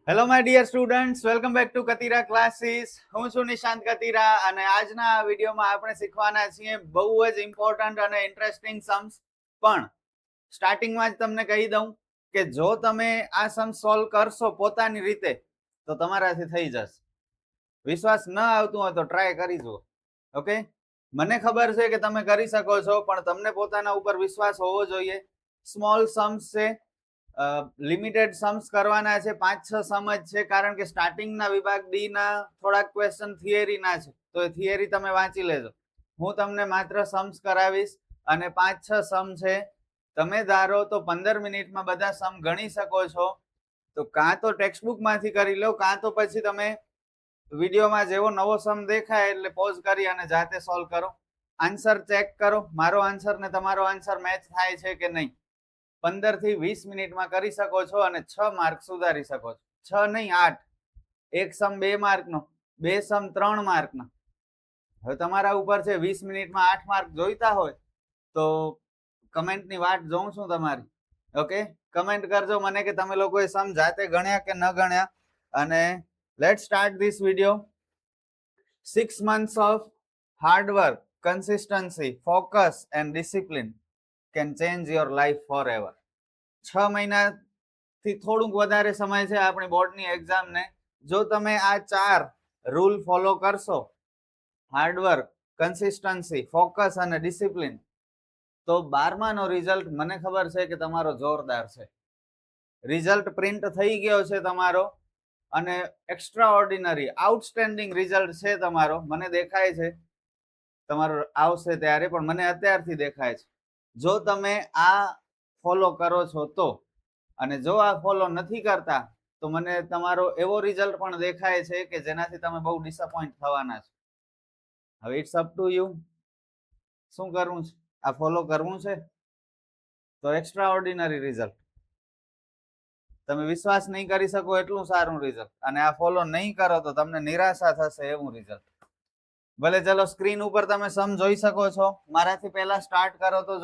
Hello my dear students, welcome back to Katira classes. હું છું નિશાંત કતીરા અને આજના આ વિડીયોમાં આપણે શીખવાના છીએ બહુ જ ઇમ્પોર્ટન્ટ અને ઇન્ટરેસ્ટિંગ સમ્સ. પણ સ્ટાર્ટિંગમાં જ તમને કહી દઉં કે જો તમે આ સમ સોલ્વ કરશો પોતાની રીતે તો તમારાથી થઈ જશે. વિશ્વાસ ન આવતું હોય તો ટ્રાય કરી જુઓ. ઓકે, મને ખબર છે કે તમે કરી શકો છો, પણ તમને પોતાના ઉપર વિશ્વાસ હોવો જોઈએ. સ્મોલ સમ્સ છે, લિમિટેડ સમ્સ કરવાના છે, 5-6 સમ જ છે, કારણ કે સ્ટાર્ટિંગના વિભાગ ડી ના થોડાક ક્વેશ્ચન થિયરીના છે, તો એ થિયરી તમે વાંચી લેજો. હું તમને માત્ર સમ્સ કરાવીશ અને 5-6 સમ છે. તમે ધારો તો 15 મિનિટમાં બધા સમ ગણી શકો છો. તો કાં તો ટેક્સ્ટ બુક માંથી કરી લો, કાં તો પછી તમે વિડીયોમાં જેવો નવો સમ દેખાય એટલે પોઝ કરી અને જાતે સોલ્વ કરો. આન્સર ચેક કરો, મારો આન્સર ને તમારો આન્સર મેચ થાય છે કે નહીં. 15 થી 20 મિનિટમાં કરી શકો છો અને 6 માર્ક સુધારી શકો છો. 6 નહીં 8. એક સમ 2 માર્કનો, 2 સમ 3 માર્કનો. હવે તમારા ઉપર છે, 20 મિનિટમાં 8 માર્ક જોઈતા હોય તો કમેન્ટની વાટ જોઉં છું તમારી. ઓકે, કમેન્ટ કરજો મને કે તમે લોકોએ સમ જાતે ગણ્યા કે ન ગણ્યા. અને let's start this video. 6 months of hard work, consistency, focus and discipline can change your life forever. 6 મહિનાથી થોડુંક વધારે સમય છે આપણી બોર્ડની એક્ઝામને. જો તમે આ 4 રૂલ ફોલો કરશો, હાર્ડવર્ક, કન્સિસ્ટન્સી, ફોકસ અને ડિસિપ્લિન, તો 12માનો રિઝલ્ટ મને ખબર છે કે તમારો જોરદાર છે. રિઝલ્ટ પ્રિન્ટ થઈ ગયો છે તમારો અને એક્સ્ટ્રા ઓર્ડિનરી આઉટસ્ટેન્ડિંગ રિઝલ્ટ છે તમારો. મને દેખાય છે તમારો આવશે ત્યારે, પણ મને અત્યારથી દેખાય છે. જો તમે આ ફોલો કરો છો તો, અને જો આ ફોલો નથી કરતા તો મને તમારો એવો રિઝલ્ટ પણ દેખાય છે કે જેનાથી તમે બહુ ડિસઅપોઇન્ટ થવાના છો. હવે ઇટ્સ અપ ટુ યુ. શું કરવું છે? આ ફોલો કરવું છે તો એક્સ્ટ્રા ઓર્ડિનરી રિઝલ્ટ. તમે વિશ્વાસ નહીં કરી શકો એટલું સારું રિઝલ્ટ, અને આ ફોલો નહીં કરો તો તમને નિરાશા થશે એવું રિઝલ્ટ. ભલે ચલો સ્ક્રીન ઉપર તમે સમ જોઈ શકો છો. મારાથી પહેલા સ્ટાર્ટ કરો તો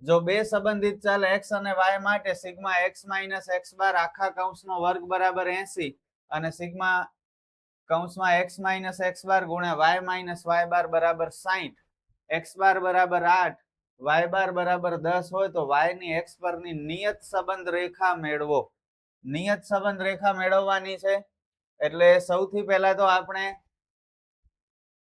જો બે સંબંધિત ચાલ x અને y માટે સિગ્મા x માઇનસ x બાર આખા કૌંસનો વર્ગ બરાબર 80 અને સિગ્મા કૌંસમાં x માઇનસ x બાર ગુણ્યા y માઇનસ y બાર બરાબર 60, x બાર બરાબર 8, y બાર બરાબર 10 હોય તો y ની x પરની નિયત સંબંધ રેખા મેળવો. નિયત સંબંધ રેખા મેળવવાની છે એટલે સૌથી પહેલા તો આપણે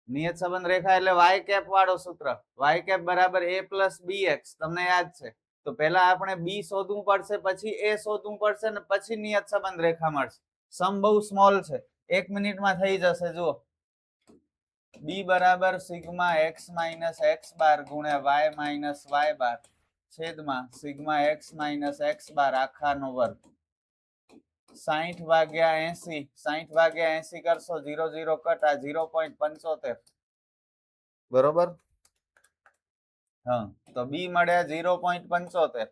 નિયત સંબંધ રેખા એટલે y કેપ વાળો સૂત્ર, y કેપ બરાબર a પ્લસ bx. તમને યાદ છે તો પહેલા આપણે b શોધવું પડશે, પછી a શોધવું પડશે ને પછી નિયત સંબંધ રેખા મળશે. સમ બહુ સ્મોલ છે, 1 મિનિટમાં થઈ જશે. જુઓ, b બરાબર સિગ્મા x માઇનસ x બાર ગુણ્યા y માઇનસ y બાર છેદમાં સિગ્મા x માઇનસ x બાર આખાનો વર્ગ. 60 ભાગ્યા 80, 60 ભાગ્યા 80 કરશો 0 0 કટ, આ 0.75 બરોબર. હા, તો b મળ્યા 0.75.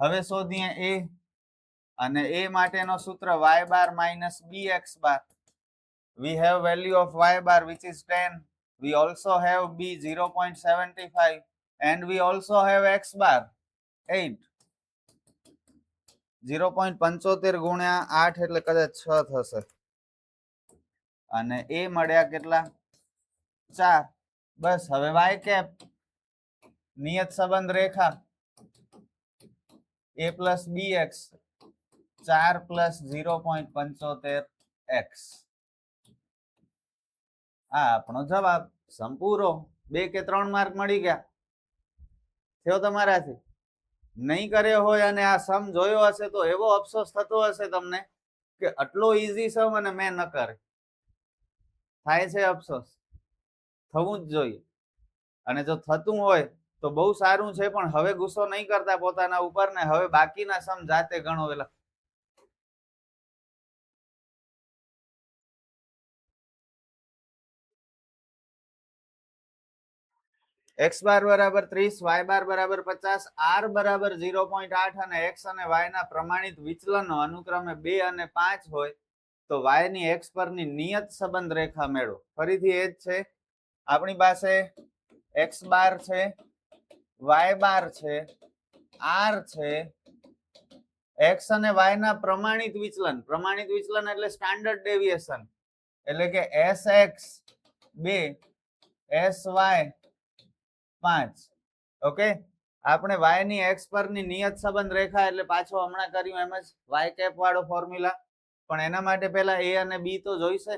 હવે શોધીએ a, અને a માટેનો સૂત્ર y bar minus bx bar. we have value of y bar which is 10. we also have b 0.75 and we also have x bar 8. 0.75 ગુણ્યા 8 એટલે કદાચ 6 થશે, અને a મળ્યા કેટલા? 4. બસ હવે y કેપ નિયત સંબંધ રેખા a plus bx 4 plus 0.75x. આ આપણો જવાબ. સંપૂરો 2 કે 3 માર્ક મળી ગયા. થયો તમારાથી? નહીં કર્યો હોય અને આ સમ જોયો હશે તો એવો અફસોસ થતો હશે તમને કે આટલો ઈઝી સમ અને મેં ન કરે. થાય છે અફસોસ, થવું જ જોઈએ. અને જો થતું હોય તો બહુ સારું છે, પણ હવે ગુસ્સો નહીં કરતા પોતાના ઉપર ને હવે બાકીના સમ જાતે ગણો. વેલા x બાર બરાબર 30, y બાર બરાબર 50, r બરાબર 0.8 અને x અને y ના પ્રમાણિત વિચલનો અનુક્રમે 2 અને 5 હોય તો y ની x પરની નિયત સંબંધ રેખા મેળવો. ફરીથી એ જ છે, આપણી પાસે x બાર છે, y બાર છે, r છે, એક્સ અને વાય ના પ્રમાણિત વિચલન એટલે સ્ટાન્ડર્ડ ડેવિએશન, એટલે કે SX 2 SY 5. ઓકે, આપણે y ની x પરની નિયત સંબંધ રેખા એટલે પાછો હમણાં કર્યું એમ જ y કેપ વાળો ફોર્મ્યુલા, પણ એના માટે પહેલા a અને b તો જોઈશે.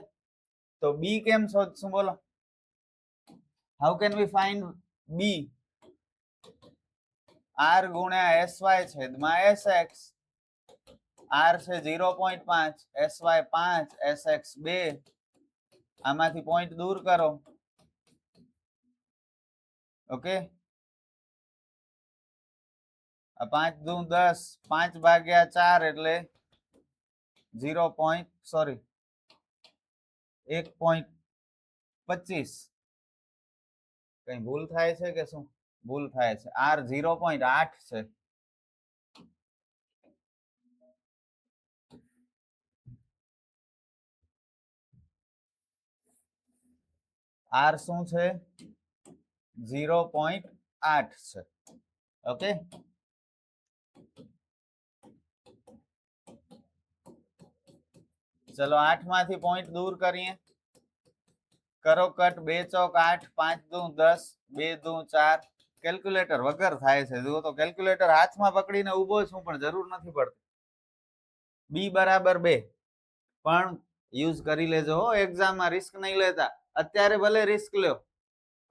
તો b કેમ શોધશું બોલો? How can we find b? r ગુણ્યા sy છેદમાં sx. r છે 0.5, sy 5, sx 2. આમાંથી પોઈન્ટ દૂર કરો. ઓકે, 5 દુ 10, 5 ભાગ્યા 4 એટલે 1.25. કઈ ભૂલ થાય છે કે શું? ભૂલ થાય છે. r 0.8 છે. r શું છે? 0.8 છે. ઓકે, ચલો 8 માંથી પોઈન્ટ દૂર કરીએ. કરો કટ, 2 ચોક 8, 5 દુ 10, 2 દુ 4. કેલ્ક્યુલેટર વગર થાય છે. જુઓ તો કેલ્ક્યુલેટર હાથમાં પકડીને ઊભો છું પણ જરૂર નથી પડતી. b બરાબર 2 પણ યુઝ કરી લેજો હો, એક્ઝામમાં રિસ્ક નહીં લેતા. અત્યારે ભલે રિસ્ક લ્યો,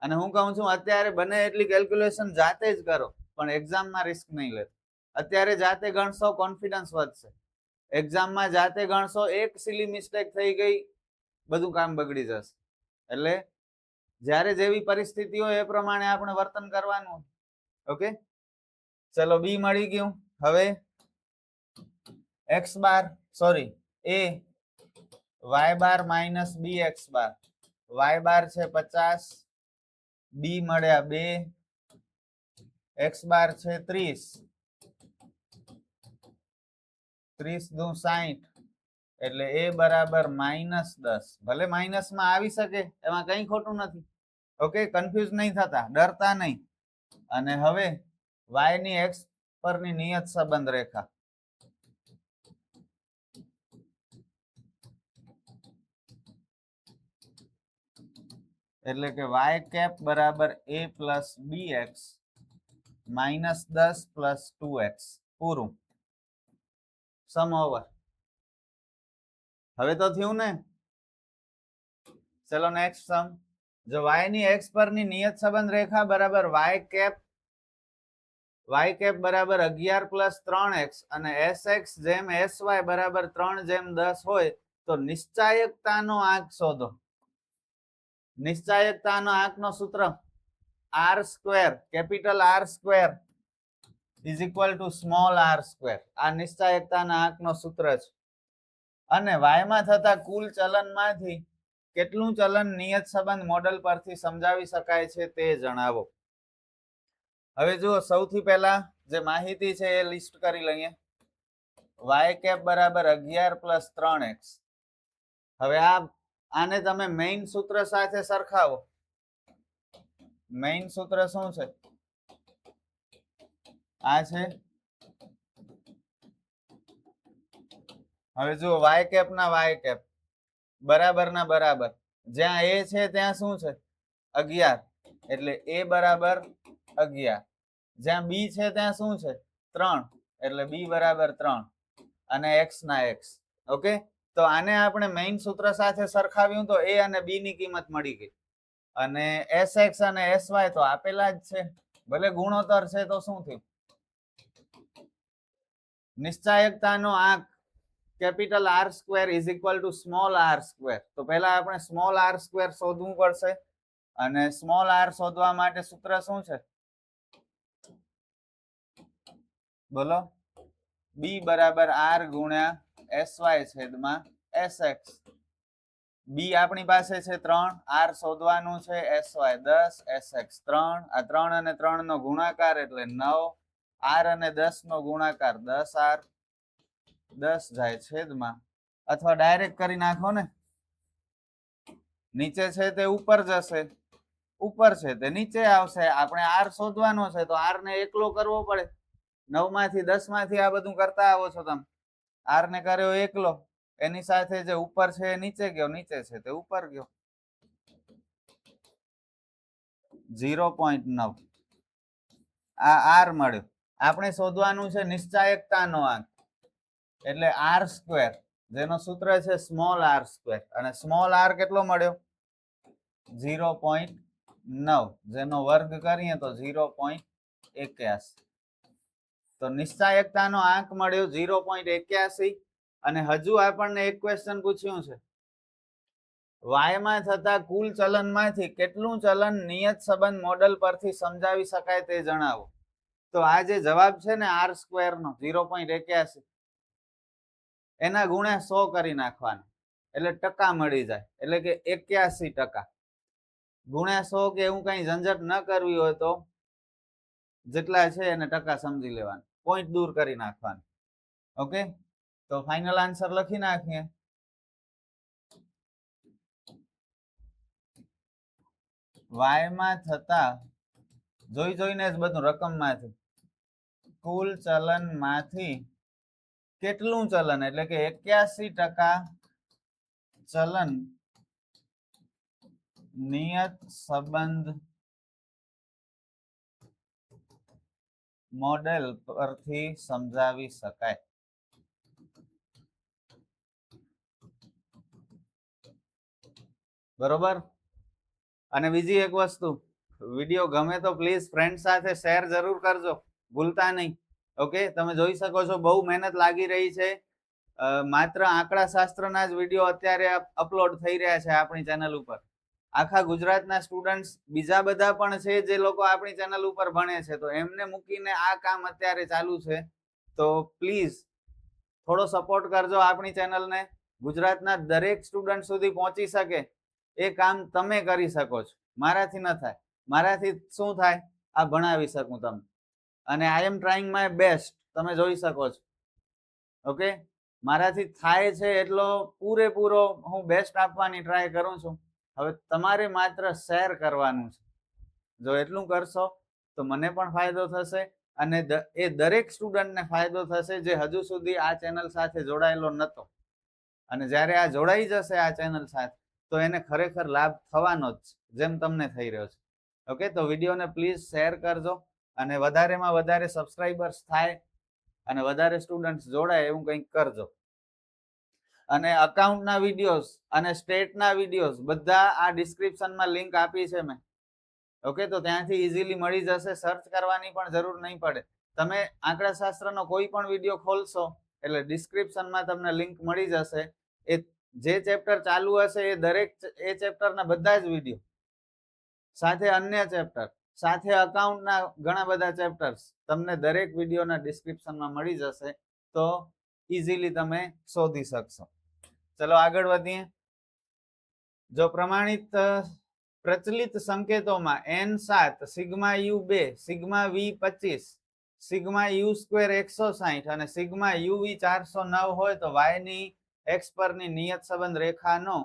અને હું કહું છું અત્યારે બને એટલી કેલ્ક્યુલેશન જાતે જ કરો, પણ એક્ઝામમાં રિસ્ક નહીં લેતા. અત્યારે જાતે ગણશો, કોન્ફિડન્સ વધશે. એક્ઝામમાં જાતે ગણશો, એક સિલી મિસ્ટેક થઈ ગઈ, બધું કામ બગડી જશે. એટલે જ્યારે જેવી પરિસ્થિતિ હોય એ પ્રમાણે આપણે વર્તન કરવાનું. ઓકે, ચલો બી મળી ગયું. હવે x bar sorry a y bar minus b x bar. y bar છે 50, b મળ્યા 2, x બાર છે 30, 30 દુ 60 એટલે a બરાબર -10. ભલે માઇનસ માં આવી શકે, એમાં કઈ ખોટું નથી. ઓકે, કન્ફ્યુઝ નહીં થતા, ડરતા નહીં. અને હવે y ની x પરની નિયત સંબંધ રેખા, એટલે કે y કેપ બરાબર a plus bx -10 plus 2x પૂરું. સમ ઓવર. હવે તો થયું ને? ચલો નેક્સ્ટ સમ. જો y ની x પરની નિયત સંબંધ રેખા બરાબર y કેપ બરાબર 11 પ્લસ 3x અને sx જેમ sy બરાબર 3/10 હોય તો નિશ્ચાયકતાનો આંક શોધો. નિશ્ચાયકતાનો આંકનો સૂત્ર r square, capital R square is equal to small r square. આ નિશ્ચાયકતાના આંકનો સૂત્ર છે. અને y માં થતા કુલ ચલનમાંથી કેટલું ચલન નિયત સંબંધ મોડેલ પરથી સમજાવી શકાય છે તે જણાવો. હવે જુઓ, સૌથી પહેલા જે માહિતી છે એ લિસ્ટ કરી લઈએ. y કેપ બરાબર 11 પ્લસ 3x. હવે આને તમે મેઇન સૂત્ર સાથે સરખાવો. મેઇન સૂત્ર શું છે? આ છે. હવે જુઓ, y કેપ ના y કેપ બરાબર ના બરાબર. જ્યાં a છે ત્યાં શું છે? 11, એટલે a બરાબર 11. જ્યાં b છે ત્યાં શું છે? 3, એટલે b બરાબર 3 અને x ના x. ઓકે, તો આને આપણે મેઇન સૂત્ર સાથે સરખાવ્યું તો a અને b ની કિંમત મળી ગઈ. અને sx અને sy તો આપેલા જ છે. ભલે ગુણોત્તર છે તો શું થયું? નિશ્ચાયકતાનો આંક capital R square is equal to small r square. તો પહેલા આપણે સ્મોલ r સ્ક્વેર શોધવું પડશે. અને સ્મોલ r શોધવા માટે સૂત્ર શું છે? બોલો. b બરાબર r ગુણ્યા sy છેદમાં sx. b આપણી પાસે છે 3, r શોધવાનું છે sy 10, sx 3. આ 3 અને 3 નો ગુણાકાર એટલે 9, r અને 10 નો ગુણાકાર 10r. 10 જાય છેદમાં, અથવા ડાયરેક્ટ કરી નાખો ને. નીચે છે તે ઉપર જશે, ઉપર છે તે નીચે આવશે. આપણે r શોધવાનો છે તો r ને એકલો કરવો પડે. 9 માંથી 10 માંથી આ બધું કરતા આવો છો તમે. આર ને કર્યો એકલો, એની સાથે જે ઉપર છે એ નીચે ગયો, નીચે છે તે ઉપર ગયો. 0.9 આ આર મળ્યો. આપણે શોધવાનું છે નિશ્ચાયકતાનો આંક, એટલે આર સ્ક્વેર, જેનો સૂત્ર છે સ્મોલ આર સ્ક્વેર, અને સ્મોલ આર કેટલો મળ્યો? 0.9, જેનો વર્ગ કરીએ તો 0.81. તો નિશ્ચાયકતાનો આંક મળ્યો 0.81. અને હજુ આપણને એક ક્વેશ્ચન પૂછ્યું છે, વાય માં થતા કુલ ચલનમાંથી કેટલું ચલન નિયત સંબંધ મોડેલ પરથી સમજાવી શકાય તે જણાવો. તો આ જે જવાબ છે ને આર સ્ક્વેર નો 0.81, એના ગુણ્યા 100 કરી નાખવાના, એટલે ટકા મળી જાય. એટલે કે 81% ગુણ્યા 100 કે એવું કઈ ઝંઝટ ન કરવી હોય તો જેટલા છે એને ટકા સમજી લેવાના, પોઈન્ટ દૂર કરી નાખવાના. ઓકે, તો ફાઇનલ આન્સર લખી નાખીએ. વાય માં થતા, જોઈને જ બધું રકમમાંથી, કુલ ચલન માંથી કેટલું ચલન, એટલે કે 81% ચલન નિયત સંબંધ મોડેલ પરથી સમજાવી શકાય. બરોબર. અને બીજી એક વસ્તુ, વિડીયો ગમે તો પ્લીઝ ફ્રેન્ડ સાથે શેર જરૂર કરજો, ભૂલતા નહીં. ઓકે, તમે જોઈ શકો છો બહુ મહેનત લાગી રહી છે. માત્ર આંકડા શાસ્ત્રના જ વિડીયો અત્યારે અપલોડ થઈ રહ્યા છે આપણી ચેનલ ઉપર. આખા ગુજરાતના સ્ટુડન્ટ્સ બીજા બધા પણ છે જે લોકો આપણી ચેનલ ઉપર ભણે છે, તો એમને મૂકીને આ કામ અત્યારે ચાલુ છે. તો પ્લીઝ થોડો સપોર્ટ કરજો આપણી ચેનલને. ગુજરાતના દરેક સ્ટુડન્ટ સુધી પહોંચી શકે એ કામ તમે કરી શકો છો. મારાથી ન થાય. મારાથી શું થાય? આ ભણાવી શકું તમને. અને આઈ એમ ટ્રાઈંગ માય બેસ્ટ, તમે જોઈ શકો છો. ઓકે, મારાથી થાય છે એટલો પૂરેપૂરો હું બેસ્ટ આપવાની ટ્રાય કરું છું. હવે તમારે માત્ર શેર કરવાનું છે. જો એટલું કરશો તો મને પણ ફાયદો થશે, અને એ દરેક સ્ટુડન્ટને ફાયદો થશે જે હજુ સુધી આ ચેનલ સાથે જોડાયેલો નહોતો. અને જ્યારે આ જોડાઈ જશે આ ચેનલ સાથે, તો એને ખરેખર લાભ થવાનો જ, જેમ તમને થઈ રહ્યો છે. ઓકે, તો વિડીયોને પ્લીઝ શેર કરજો, અને વધારેમાં વધારે સબસ્ક્રાઇબર્સ થાય અને વધારે સ્ટુડન્ટ્સ જોડાય એવું કંઈક કરજો. અને અકાઉન્ટના વિડીયોઝ અને સ્ટેટના વિડીયોઝ બધા આ ડિસ્ક્રિપ્શનમાં લિંક આપી છે મેં. ઓકે, તો ત્યાંથી ઇઝીલી મળી જશે, સર્ચ કરવાની પણ જરૂર નહીં પડે. તમે આંકડાશાસ્ત્રનો કોઈ પણ વિડીયો ખોલશો એટલે ડિસ્ક્રિપ્શનમાં તમને લિંક મળી જશે. એ જે ચેપ્ટર ચાલુ હશે એ દરેક એ ચેપ્ટરના બધા જ વિડીયો સાથે અન્ય ચેપ્ટર સાથે અકાઉન્ટના ઘણા બધા ચેપ્ટર્સ તમને દરેક વિડીયોના ડિસ્ક્રિપ્શનમાં મળી જશે. તો ઇઝીલી તમે શોધી શકશો. ચલો આગળ વધીએ. જો પ્રમાણિત પ્રચલિત સંકેતોમાં n7, sigma u2, sigma v25, sigma u² 160 અને સિગ્મા uv 409 હોય તો y ની x પરની નિયત સંબંધ રેખાનો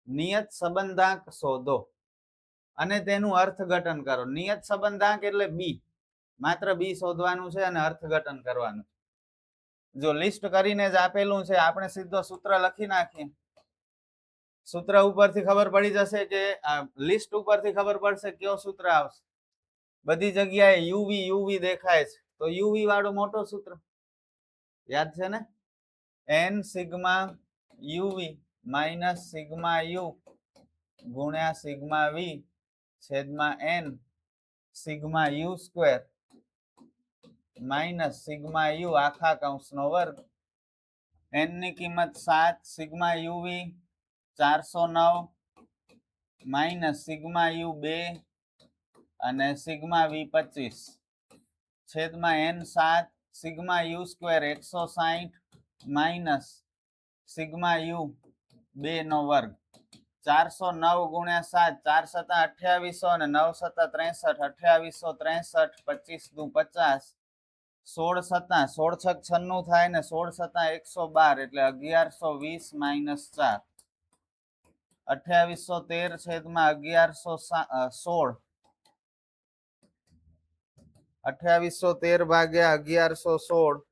નિયત સંબંધાંક શોધો અને તેનું અર્થઘટન કરો. નિયત સંબંધાંક એટલે b, માત્ર b શોધવાનું છે અને અર્થઘટન કરવાનું. જો લિસ્ટ કરીને જ આપેલું છે, આપણે સીધો સૂત્ર લખી નાખીએ. સૂત્ર ઉપરથી ખબર પડી જશે કે લિસ્ટ ઉપરથી ખબર પડશે કયો સૂત્ર આવશે. બધી જગ્યાએ યુવી યુવી દેખાય છે, તો યુવી વાળું મોટો સૂત્ર યાદ છે ને, n sigma UV minus sigma you ગુણ્યા સિગ્મા વી છેદમાં n sigma u square minus sigma you આખા કૌંસનો વર્ગ. n ની કિંમત 7, sigma UV 409 minus sigma you 2 અને સિગ્મા વી 25 છેદમાં n7 sigma u square 160 minus sigma you 2 નો વર્ગ. 409 ગુણ્યા 7, 4 સતા 2800 અને 9 સતા 63, 2863, 25 દુ 50, 16 સતા 16 છક 96 થાય ને 16 સતા 112 એટલે 1120 માઇનસ 4, 2813 છેદમાં 1116 2813 ભાગ્યા 1116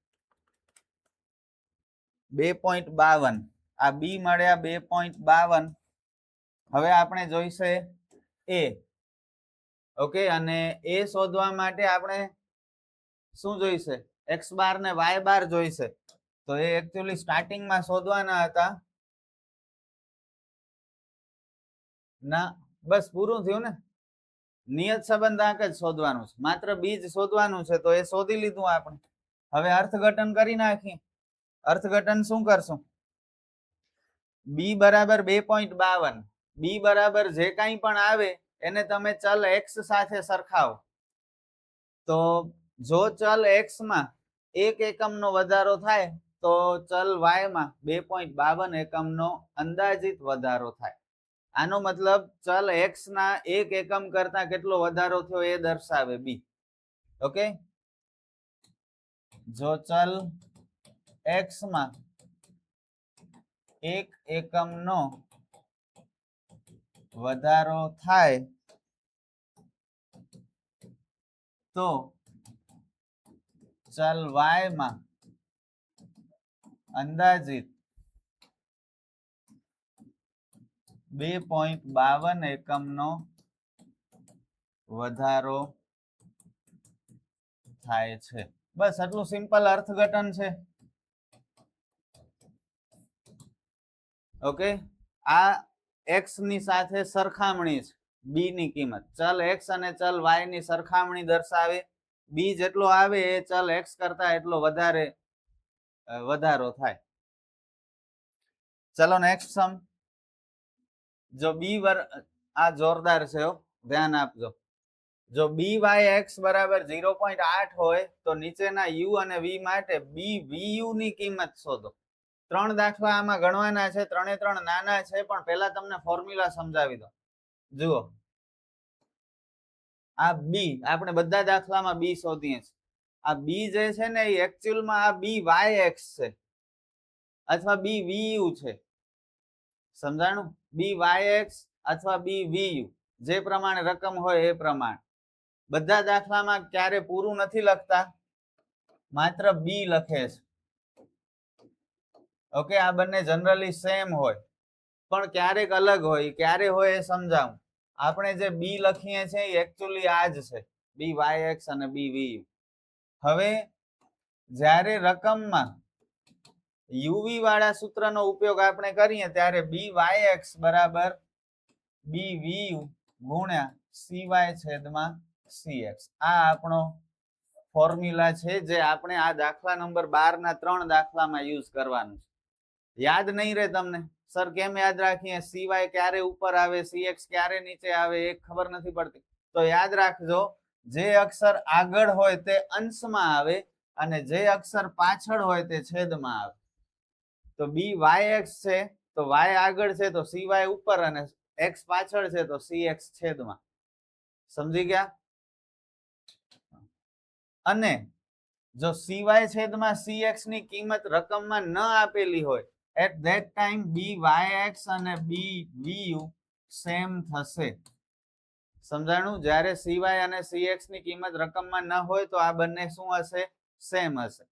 2.52 આ બી મળ્યા 2.52 હવે આપણે જોઈશે એ ઓકે અને એ શોધવા માટે આપણે શું જોઈશે x બાર ને y બાર જોઈશે તો એ એકચ્યુઅલી સ્ટાર્ટિંગમાં શોધવાના હતા ના બસ પૂરું થયું ને નિયત સંબંધાંક જ શોધવાનું છે માત્ર બીજ શોધવાનું છે તો એ શોધી લીધું આપણે હવે અર્થઘટન કરી નાખીએ અર્થઘટન શું કરશું બી બરાબર 2.52 બી બરાબર જે કાંઈ પણ આવે એને તમે ચલ x સાથે સરખાવો તો જો ચલ x માં 1 એકમનો વધારો થાય તો ચલ y માં 2.52 એકમનો અંદાજિત વધારો થાય આનો મતલબ ચલ x ના 1 એકમ કરતા કેટલો વધારો થયો એ દર્શાવે બી ઓકે જો ચલ x માં 1 એકમનો વધારો થાય તો ચલ y માં અંદાજિત 2.52 એકમનો વધારો થાય છે બસ આટલું સિમ્પલ અર્થઘટન છે ઓકે આ x ની સાથે સરખામણી છે બી ની કિંમત ચલ x અને ચલ y ની સરખામણી દર્શાવે બી જેટલો આવે એ ચલ x કરતા એટલો વધારો થાય ચલો નેક્સ્ટ સમ જો બી આ જોરદાર છે ધ્યાન આપજો જો બી વાય એક્સ બરાબર 0.8 હોય તો નીચેના યુ અને વી માટે બી વીયુ ની કિંમત શોધો 3 દાખલા આમાં ગણવાના છે 3 નાના છે પણ પહેલા તમને ફોર્મ્યુલા સમજાવી દો જુઓ આ બી આપણે બધા દાખલામાં બી શોધીએ છીએ આ બી જે છે ને એ એકચ્યુઅલમાં આ બી વાય એક્સ છે અથવા બી વીયુ છે સમજાણું બી વાય એક્સ અથવા બી વીયુ જે પ્રમાણે રકમ હોય એ પ્રમાણે બધા દાખલામાં ક્યારે પૂરું નથી લખતા માત્ર બી લખે છે ઓકે આ બંને જનરલી સેમ હોય પણ ક્યારેક અલગ હોય ક્યારે હોય એ સમજાવું આપણે જે બી લખીએ છીએ એ એકચ્યુઅલી આ જ છે બી વાય એક્સ અને બી વીયુ હવે જ્યારે રકમમાં યુવી વાળા સૂત્રનો ઉપયોગ આપણે કરીએ ત્યારે બી વાય એક્સ બરાબર બી વીયુ ગુણ્યા સીવાય છેદમાં સીએક્સ આ આપણો ફોર્મ્યુલા છે જે આપણે આ દાખલા નંબર 12 ના 3 દાખલામાં યુઝ કરવાનું છે યાદ નહીં રહે તમને સર કેમ યાદ રાખીએ સીવાય ક્યારે ઉપર આવે સીએક્સ ક્યારે નીચે આવે એ ખબર નથી પડતી તો યાદ રાખજો જે અક્ષર આગળ હોય તે અંશમાં આવે અને જે અક્ષર પાછળ હોય તે છેદમાં આવે તો બી વાય એક્સ છે તો વાય આગળ છે તો સી વાય ઉપર અને એક્સ પાછળ છે તો સી એક્સ છેદમાં સમજી ગયા અને જો સી વાય છેદમાં સી એક્સ ની કિંમત રકમમાં ન આપેલી હોય at that time b y x અને બી વીયુ સેમ થશે સમજાણું જ્યારે સી વાય અને સી એક્સ ની કિંમત રકમમાં ન હોય તો આ બંને શું હશે સેમ હશે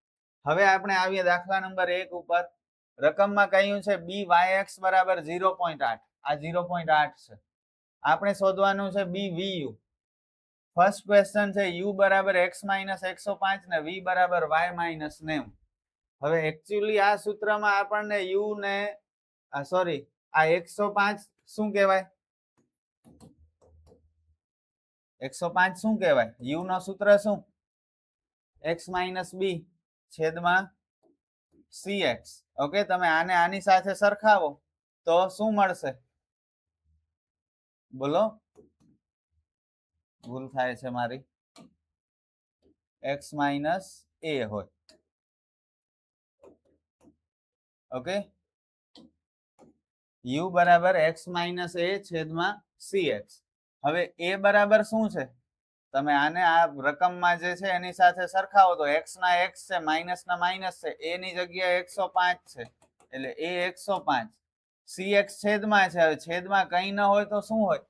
હવે આપણે આવીએ દાખલા નંબર 1 ઉપર રકમમાં કહ્યું છે બી વાય એક્સ બરાબર 0.8 આ 0.8 છે આપણે શોધવાનું છે બી વીયુ ફર્સ્ટ ક્વેશ્ચન છે u બરાબર x માઇનસ 105 ને v બરાબર y માઇનસ 90 હવે એકચ્યુઅલી આ સૂત્રમાં આપણને u ને સોરી આ 105 શું કહેવાય 105 શું કહેવાય u નો સૂત્ર શું x માઇનસ b છેદમાં cx ઓકે તમે આને આની સાથે સરખાવો તો શું મળશે બોલો ભૂલ થાય છે મારી x માઇનસ a હોય ઓકે u બરાબર x માઇનસ a છેદમાં cx હવે a બરાબર શું છે તમે આને આ રકમમાં જે છે એની સાથે સરખાવો તો x ના x છે માઇનસ ના માઇનસ છે a ની જગ્યાએ 105 છે એટલે a 105 cx છેદમાં છે હવે છેદમાં કંઈ ન હોય તો શું હોય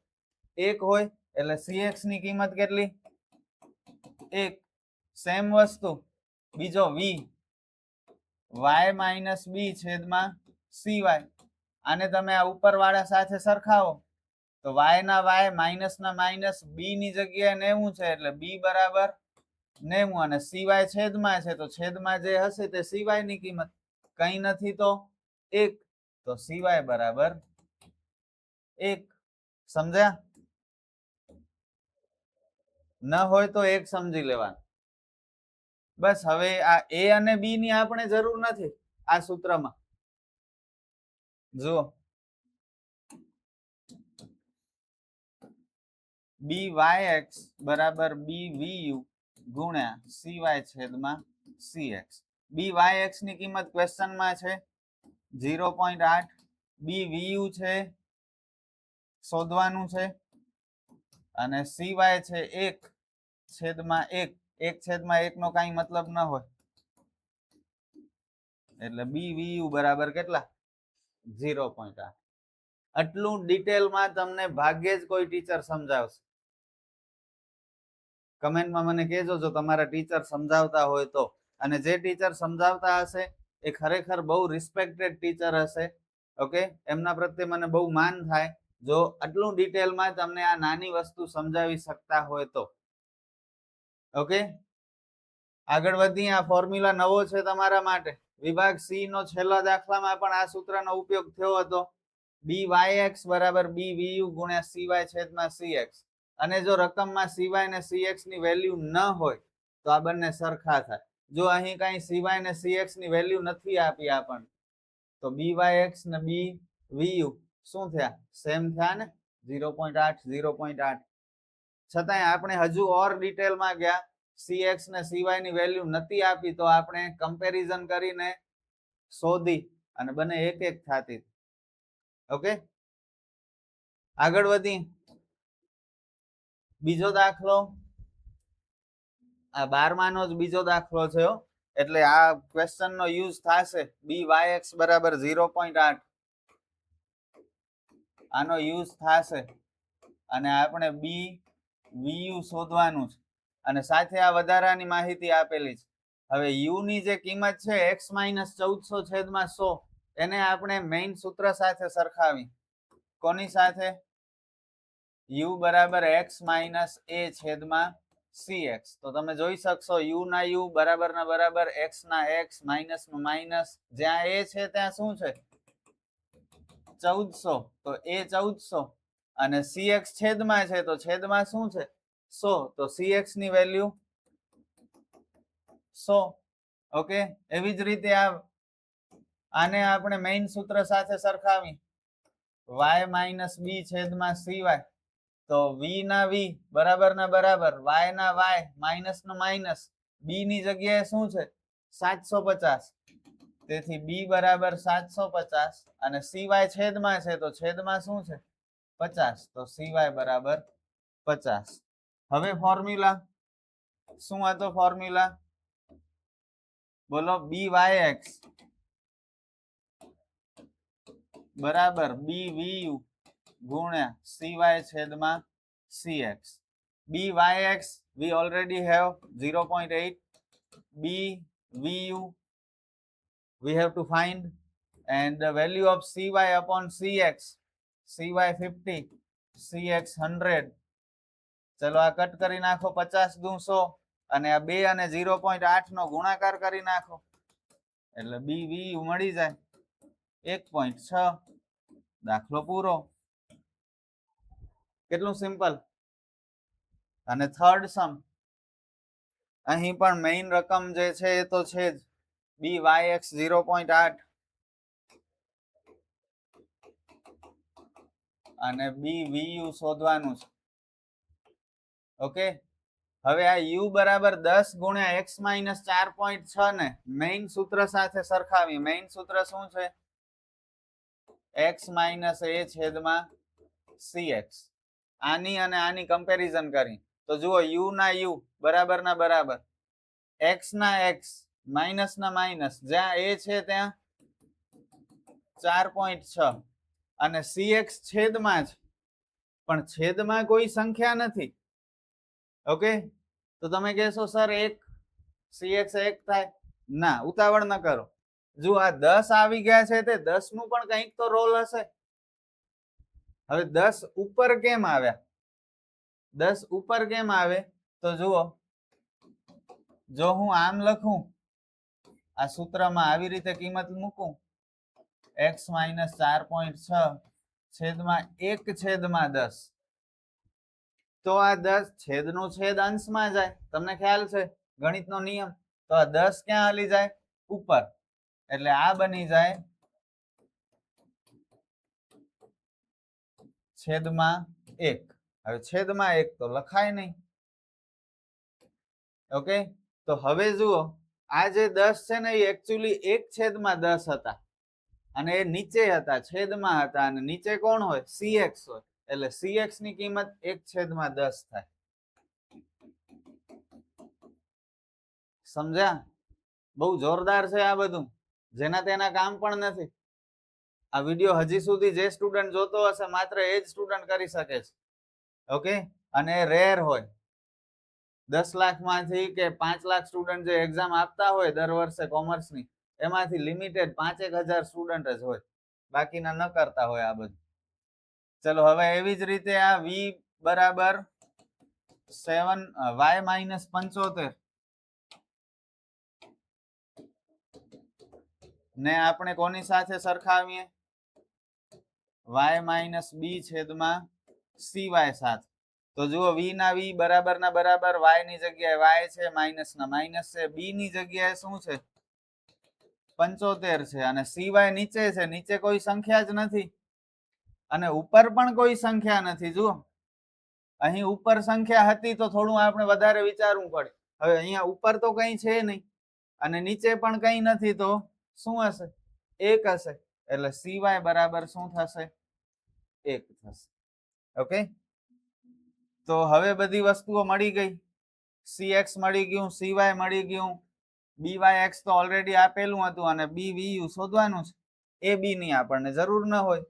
1 હોય એટલે cx ની કિંમત કેટલી 1 સેમ વસ્તુ બીજો v y માઇનસ b છેદમાં cy. આને તમે આ ઉપરવાળા સાથે સરખાવો તો y ના y માઇનસ ના માઇનસ b ની જગ્યાએ 90 છે એટલે b બરાબર 90 અને cy છેદમાં છે તો છેદમાં જે હશે તે cy ની કિંમત કઈ નથી તો 1 તો cy બરાબર 1. સમજ્યા? ન હોય તો 1 સમજી લેવાનું. બસ હવે આ a અને b ની આપણે જરૂર નથી આ સૂત્રમાં. જુઓ byx બરાબર bvu ગુણ્યા cy છેદમાં cx. byx ની કિંમત ક્વેશ્ચનમાં છે 0.8, bvu છે શોધવાનું છે અને cy છે 1 છેદમાં 1. 1 છેદમાં 1 નો કઈ મતલબ ન હોય એટલે bvu બરાબર કેટલા 0.8. આટલું ડિટેલમાં તમને ભાગ્યે જ કોઈ ટીચર સમજાવશે. કમેન્ટમાં મને કહેજો જો તમારા ટીચર સમજાવતા હોય તો. અને જે ટીચર સમજાવતા હશે એ ખરેખર બહુ રિસ્પેક્ટેડ ટીચર હશે. ઓકે, એમના પ્રત્યે મને બહુ માન થાય જો આટલું ડિટેલમાં તમને આ નાની વસ્તુ સમજાવી શકતા હોય તો. ઓકે, આગળ વધીએ. આ ફોર્મ્યુલા નવો છે તમારા માટે. વિભાગ સી નો છેલ્લા દાખલામાં પણ આ સૂત્રનો ઉપયોગ થયો હતો. byx બરાબર bvu ગુણ્યા cy છેદમાં cx. અને જો રકમમાં cy ને cx ની વેલ્યુ ન હોય તો આ બંને સરખા થાય. જો અહીં કઈ cy ને cx ની વેલ્યુ નથી આપી આપણને તો byx ને bvu શું થયા સેમ થયા ને 0.8 0.8. છતાંય આપણે હજુ ઓર ડિટેલમાં ગયા. cx ને cy ની વેલ્યુ નથી આપી તો આપણે કમ્પેરિઝન કરીને શોધી અને બંને એક એક થતી. ઓકે, આગળ વધી. બીજો દાખલો આ 12માંનો જ બીજો દાખલો છે એટલે આ ક્વેશ્ચન નો યુઝ થશે. byx બરાબર 0.8 આનો યુઝ થશે અને આપણે bvu શોધવાનું છે અને સાથે આ વધારાની માહિતી આપેલી છે. હવે u ની જે કિંમત છે x - 1400 છેદમાં 100 એને આપણે મેઇન સૂત્ર સાથે સરખાવી. કોની સાથે? u બરાબર x માઇનસ a છેદમાં cx. તો તમે જોઈ શકશો u ના u બરાબર ના બરાબર x ના x માઇનસ નું માઇનસ. જ્યાં a છે ત્યાં શું છે 1400 તો a 1400 અને cx છેદમાં છે તો છેદમાં શું છે 100 તો cx ની વેલ્યુ 100. ઓકે, એવી જ રીતે આને આપણે મેઇન સૂત્ર સાથે સરખાવી. y માઇનસ b છેદમાં cy તો v ના v બરાબર ના બરાબર y ના y માઇનસ નો માઇનસ b ની જગ્યાએ શું છે 750. તેથી b બરાબર 750 અને cy છેદમાં છે તો છેદમાં શું છે 50 તો cy બરાબર 50. હવે ફોર્મ્યુલા શું હતો? ફોર્મ્યુલા બોલો. byx બરાબર bvu ગુણ્યા cy છેદમાં cx. byx we already have 0.8. bvu we have to find and the value of cy upon cx. cy 50 cx 100. ચલો આ કટ કરી નાખો. 50 દુ 100 અને આ 2 અને 0.8 નો ગુણાકાર કરી નાખો એટલે bvu મળી જાય 1.6. દાખલો પૂરો. કેટલું સિમ્પલ. અને થર્ડ સમ અહીં પણ મેઇન રકમ જે છે એ તો છે જ byx 0.8 અને bvu શોધવાનું છે. ઓકે, હવે આ u બરાબર 10 ગુણ્યા x માઇનસ 4.6 ને મેઇન સૂત્ર સાથે સરખાવી. મેઇન સૂત્ર શું છે x માઇનસ a છેદમાં cx. આની અને આની કમ્પેરિઝન કરી તો જુઓ u ના u બરાબર ના બરાબર x ના x માઇનસ ના માઇનસ જ્યાં a છે ત્યાં 4.6 અને cx છેદમાં છે પણ છેદમાં કોઈ સંખ્યા નથી. ઓકે, તો તમે કહેશો સર એક cx 1 થાય? ના, ઉતાવળ ન કરો. જો આ 10 આવી ગયા છે તે 10 નું પણ કંઈક તો રોલ હશે. હવે 10 ઉપર કેમ આવ્યા? 10 ઉપર કેમ આવે? તો જુઓ, જો હું આમ લખું, આ સૂત્રમાં આવી રીતે કિંમત મૂકું, x - 4.6 છેદમાં 1 છેદમાં 10, તો આ 10 છેદનું છેદ અંશમાં જાય. તમને ખ્યાલ છે ગણિતનો નિયમ? તો આ 10 ક્યાં હાલી જાય? ઉપર. એટલે આ બની જાય છેદમાં 1. હવે છેદમાં 1 તો લખાય નહીં. ઓકે, તો હવે જુઓ, આ જે 10 છે ને એ એકચ્યુઅલી 1 છેદમાં 10 હતા અને એ નીચે હતા, છેદમાં હતા, અને નીચે કોણ હોય? cx હોય. એટલે cx ની કિંમત 1 છેદમાં 10 થાય. સમજ્યા? બહુ જોરદાર છે આ બધું, જેના તેના કામ પણ નથી. આ વિડીયો હજી સુધી જે સ્ટુડન્ટ જોતો હશે માત્ર એ જ સ્ટુડન્ટ કરી શકે છે. ઓકે, અને રેર હોય. 10 લાખમાંથી કે 5 લાખ સ્ટુડન્ટ જે એક્ઝામ આપતા હોય દર વર્ષે કોમર્સની, એમાંથી લિમિટેડ 5-1000 સ્ટુડન્ટ જ હોય, બાકીના ન કરતા હોય આ બધું. ચલો, હવે એવી જ રીતે આ v બરાબર 7y - 75 ને આપણે કોની સાથે સરખાવીએ? y - b છેદમાં cy સાથે. તો જુઓ, v ના v બરાબર ના બરાબર, y ની જગ્યાએ y છે, માઇનસ ના માઇનસ છે, b ની જગ્યાએ શું છે? 75 છે, અને cy નીચે છે, નીચે કોઈ સંખ્યા જ નથી, અને ઉપર પણ કોઈ સંખ્યા નથી. જુઓ, અહીં ઉપર સંખ્યા હતી તો થોડું આપણે વધારે વિચારવું પડે. હવે અહીંયા ઉપર તો કઈ છે નહીં અને નીચે પણ કઈ નથી, તો શું હશે? 1 હશે. એટલે cy બરાબર શું થશે? 1 થશે. ઓકે, તો હવે બધી વસ્તુઓ મળી ગઈ. cx મળી ગયું, cy મળી ગયું, byx તો ઓલરેડી આપેલું હતું, અને bvu શોધવાનું છે. એ b ની આપણને જરૂર ન હોય.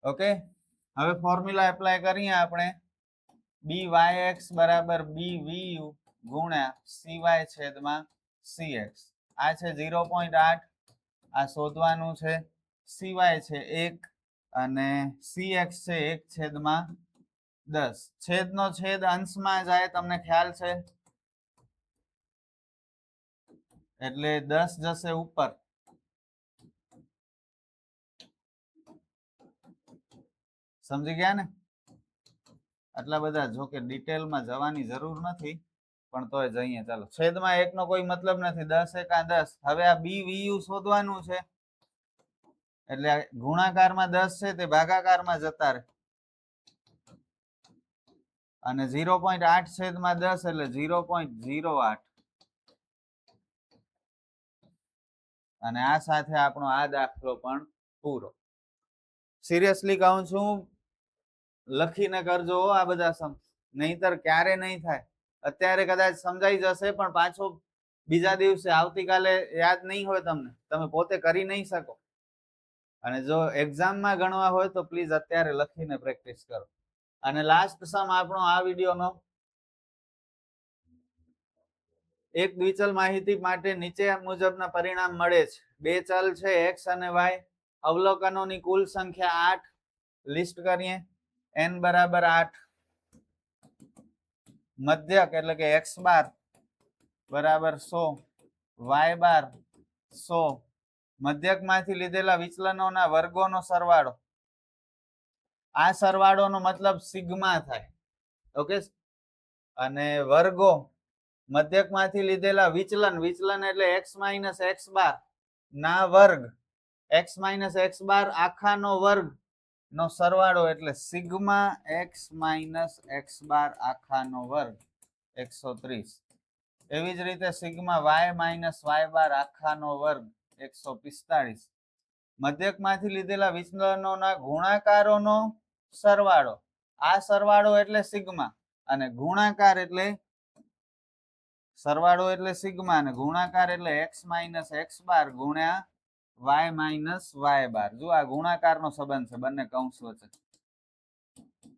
ઓકે, હવે ફોર્મ્યુલા એપ્લાય કરીએ આપણે. byx બરાબર bvu ગુણ્યા cy છેદમાં cx. આ છે 0.8, આ શોધવાનું છે. cy છે 1 અને cx છે 1 છેદમાં 10. છેદનો છેદ અંશમાં જાય, તમને ખ્યાલ છે? એટલે 10 જશે ઉપર. સમજી ગયા ને? આટલા બધા, જો કે ડિટેલમાં જવાની જરૂર નથી, પણ તોય જઈએ. ચાલો, છેદમાં 1 નો કોઈ મતલબ નથી, 10 એકા 10. હવે આ bvu શોધવાનું છે, એટલે ગુણાકારમાં 10 છે તે ભાગાકારમાં જતા રહે, અને 0.8 છેદમાં 10 એટલે 0.08. અને આ સાથે આપણો આ દાખલો પણ પૂરો. સિરિયસલી કહું છું, લખીને કરજો આ બધા સમ, નહીતર ક્યારે નહીં થાય. અત્યારે કદાચ સમજાઈ જશે, પણ પાછો બીજા દિવસે, આવતીકાલે યાદ નહીં હોય તમને, તમે પોતે કરી નહીં શકો. અને જો એક્ઝામમાં ગણવા હોય તો પ્લીઝ અત્યારે લખીને પ્રેક્ટિસ કરો. અને લાસ્ટ સમ આપણો આ વિડીયોનો, એક દ્વિચલ માહિતી માટે નીચે મુજબના પરિણામ મળે છે. બે ચલ છે x અને y, અવલોકનોની કુલ સંખ્યા 8, લિસ્ટ કરીએ. n બરાબર 8, મધ્યક એટલે કે x બાર બરાબર 100, y બાર 100, મધ્યકમાંથી લીધેલા વિચલનોના વર્ગોનો સરવાળો. આ સરવાળોનો મતલબ સિગ્મા થાય. ઓકે, અને વર્ગો, મધ્યકમાંથી લીધેલા વિચલન, વિચલન એટલે x માઇનસ x બાર ના વર્ગ, x માઇનસ x બાર આખાનો વર્ગ નો સરવાળો, એટલે સિગ્મા x માઇનસ x બાર આખાનો વર્ગ 130. એવી જ રીતે સિગ્મા y માઇનસ y બાર આખાનો વર્ગ 145. મધ્યકમાંથી લીધેલા વિચલનોના ગુણાકારોનો સરવાળો. આ સરવાળો એટલે સિગ્મા, અને ગુણાકાર એટલે સરવાળો એટલે સિગ્મા, અને ગુણાકાર એટલે x માઇનસ x બાર ગુણ્યા y માઇનસ y બાર. જો આ ગુણાકારનો સંબંધ છે બંને કૌંસ વચ્ચે.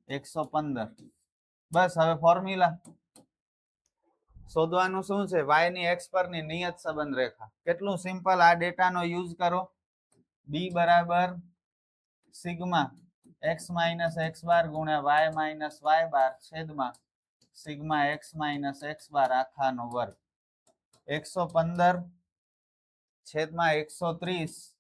115. બસ, હવે ફોર્મ્યુલા શોધવાનું શું છે? y ની x પરની નિયત સંબંધ રેખા. કેટલું સિમ્પલ. આ ડેટાનો યુઝ કરો. b બરાબર સિગ્મા x માઇનસ x બાર ગુણ્યા y માઇનસ y બાર છેદમાં સિગ્મા x માઇનસ x બાર આખાનો વર્ગ. 115 છેદમાં 130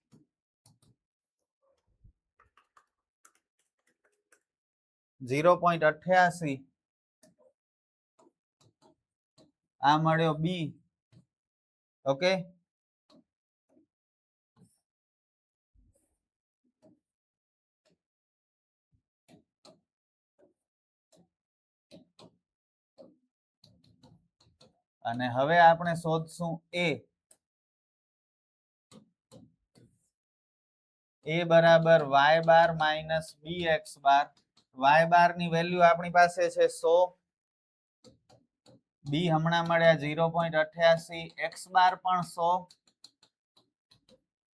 0.88 આ મળ્યો બી. ઓકે, અને હવે આપણે શોધશું એ. એ બરાબર y બાર માઇનસ bx બાર. y બાર ની વેલ્યુ આપણી પાસે છે 100, બી હમણાં મળ્યા 0.88, x બાર પણ 100,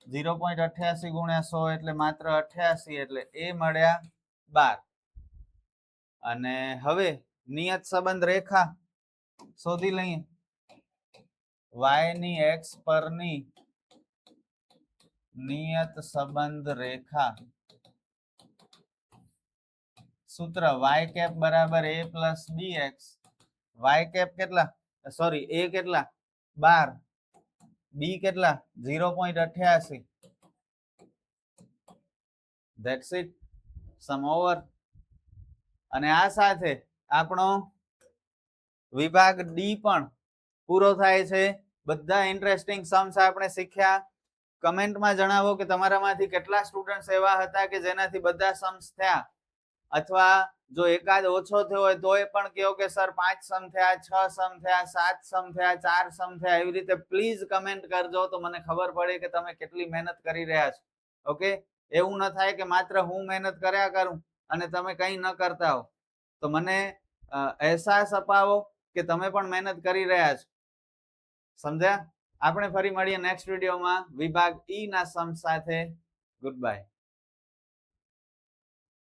0.88 ગુણ્યા 100 એટલે માત્ર 88, એટલે એ મળ્યા 12. અને હવે નિયત સંબંધ રેખા શોધી લઈએ. y ની x પરની નિયત સંબંધ રેખા. સૂત્ર y કેપ બરાબર a plus bx. y cap કેટલા? સોરી, a કેટલા? 12, b કેટલા? 0.88. That's it. Sum over. અને આ સાથે આપણો વિભાગ ડી પણ પૂરો થાય છે. બધા ઇન્ટરેસ્ટિંગ સમસ આપણે શીખ્યા. કમેન્ટમાં જણાવો કે તમારામાંથી કેટલા સ્ટુડન્ટ્સ એવા હતા કે જેનાથી બધા સમસ થયા, અથવા જો એકાદ ઓછો થયો હોય તોય પણ કહો કે સર 5 સમ થયા, 6 સમ થયા, 7 સમ થયા, 4 સમ થયા. એવી રીતે પ્લીઝ કમેન્ટ કરજો તો મને ખબર પડે કે તમે કેટલી મહેનત કરી રહ્યા છો. ઓકે, એવું ન થાય કે માત્ર હું મહેનત કર્યા કરું અને તમે કંઈ ન કરતા હો. તો મને અહેસાસ અપાવો કે તમે પણ મહેનત કરી રહ્યા છો. સમજ્યા? આપણે ફરી મળીએ નેક્સ્ટ વિડીયોમાં વિભાગ ઈ ના સમ સાથે. Good bye.